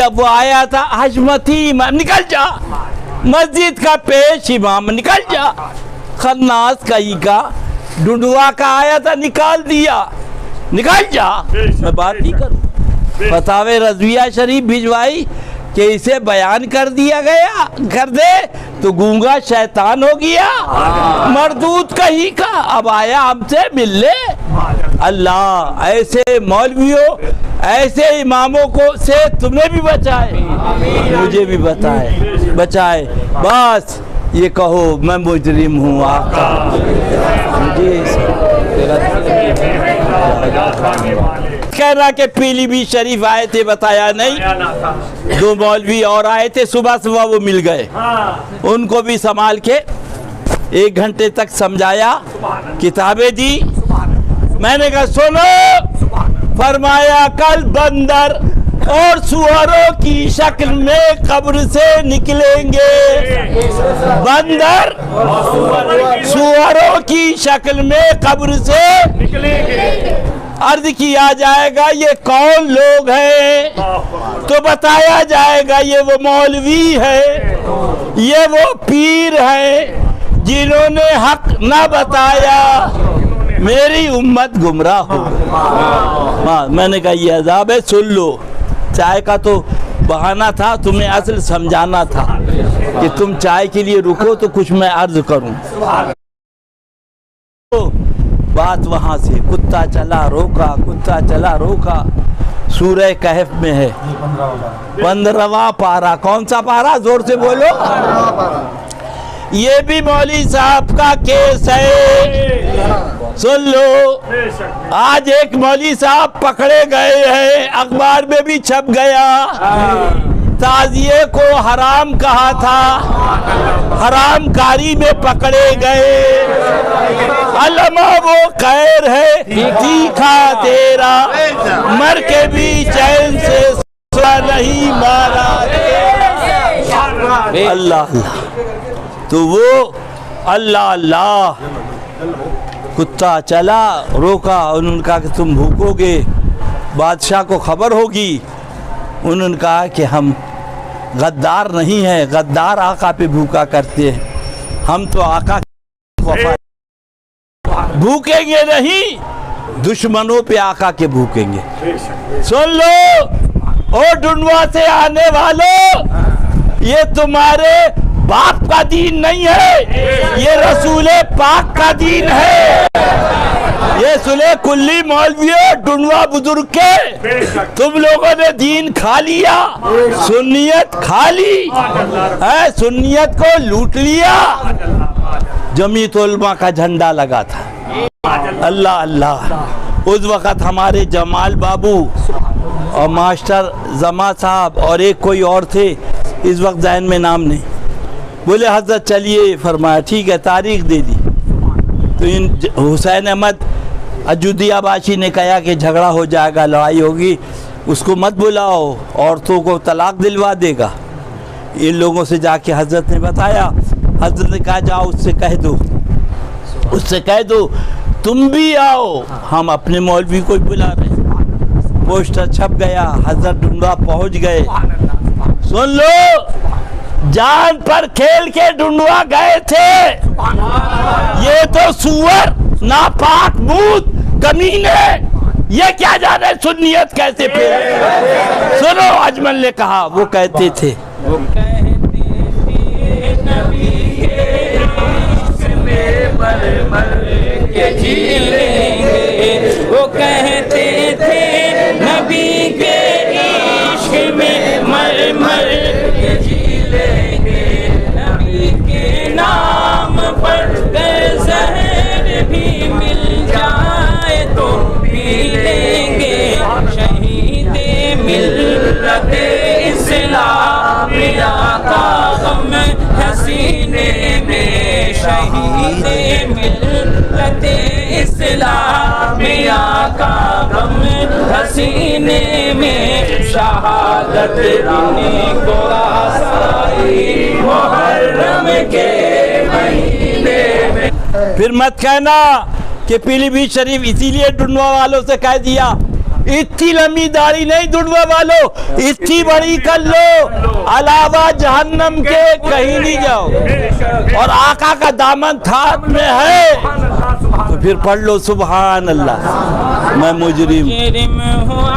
अब वो आया था हजमती इमाम, निकल जा, मस्जिद का पेश इमाम, निकल जा। खन्नास कहीं का ढूंढवा का आया था, निकाल दिया, निकल जा, मैं बात नहीं करूँ। फतावे रज़विया शरीफ भिजवाई कि इसे बयान कर दिया गया, कर दे तो गूंगा शैतान हो गया, मरदूद कहीं का, अब आया हमसे मिलने। अल्लाह ऐसे मौलवियों, ऐसे इमामों को से तुमने भी बचाए, मुझे भी बचाए। बस ये कहो मैं मुजरिम हूँ आका, मुझे कहना कि पीलीभीत शरीफ आए थे, बताया नहीं। दो मौलवी और आए थे, सुबह सुबह वो मिल गए, उनको भी संभाल के 1 घंटे तक समझाया, किताबें दी। मैंने कहा सुनो, फरमाया कल बंदर और सुअरों की शक्ल में कब्र से निकलेंगे, बंदर सुअरों की शक्ल में कब्र से निकलेंगे। अर्ज किया जाएगा ये कौन लोग हैं, तो बताया जाएगा ये वो मौलवी है, ये वो पीर है जिन्होंने हक न बताया, मेरी उम्मत गुमराह हो। हाँ, मैंने कहा ये अजाब है, सुन लो। चाय का तो बहाना था, तुम्हें असल समझाना था कि तुम चाय के लिए रुको तो कुछ मैं अर्ज करूं। तो बात वहां से कुत्ता चला रोका, कुत्ता चला रोका, सूरह कहफ में है 15वां पारा। कौन सा पारा, जोर से बोलो। ये भी मौली साहब का केस है, सुन लो। आज एक मौली साहब पकड़े गए हैं, अखबार में भी छप गया, ताजिए को हराम कहा था, हराम कारी में पकड़े गए। अल्लामा वो खैर है तीखा तेरा, मर के भी चैन से सुना नहीं मारा। अल्लाह, तो वो अल्लाह अल्लाह, कुत्ता चला रोका, उन्होंने कहा कि तुम भूखोगे, बादशाह को खबर होगी। उन्होंने कहा कि हम गद्दार नहीं हैं, गद्दार आका पे भूखा करते हैं, हम तो आका भूखेंगे नहीं, दुश्मनों पे आका के भूखेंगे। सुन लो ओ ढूंढवा से आने वालों, ये तुम्हारे बाप का दीन नहीं है, ये रसूले पाक का दीन है। ये सुने कुल्ली मौलवियों, ढूंढवा बुजुर्ग के, तुम लोगों ने दीन खा लिया, सुन्नियत खा ली है, सुन्नियत को लूट लिया। जमीयत उलमा का झंडा लगा था। अल्लाह अल्लाह, उस वक़्त हमारे जमाल बाबू और मास्टर जमा साहब और एक कोई और थे, इस वक्त ज़हन में नाम नहीं, बोले हजरत चलिए, फरमाया ठीक है, तारीख दे दी। तो इन हुसैन अहमद अजुदियाबाशी ने कहा कि झगड़ा हो जाएगा, लड़ाई होगी, उसको मत बुलाओ, औरतों को तलाक दिलवा देगा। इन लोगों से जाके हजरत ने बताया, हजरत ने कहा जाओ उससे कह दो, उससे कह दो तुम भी आओ, हम अपने मौलवी को बुला रहे। पोस्टर छप गया, हजरत ढूंढवा पहुंच गए। सुन लो, जान पर खेल के ढूंढवा गए थे, ये तो सुअर नापाक भूत कमीने, ये क्या जाने सुन्नियत कैसे फिर। सुनो, अजमल ने कहा, वो कहते थे वो कहते थे नबी के इश्क में मर मर के जी लेंगे, नबी के नाम पर जहर भी मिल जाए तो पी लेंगे। शहीदे मिल्लत इस्लामिया का गम हसीने में, शहीदे मिल्लत इस्लामिया का गम हसीने में, शहादत को आसाई मुहर्रम के महीने में। फिर मत कहना कि पीलीभीत शरीफ इसीलिए ढूंढवा वालों से कह दिया اتنی لمبی داڑھی نہیں ڈھونڈوا والو، اتنی بڑی کر لو، علاوہ جہنم کے کہیں نہیں جاؤ، اور آقا کا دامن ہاتھ میں ہے تو پھر پڑھ لو سبحان اللہ، میں مجرم ہوا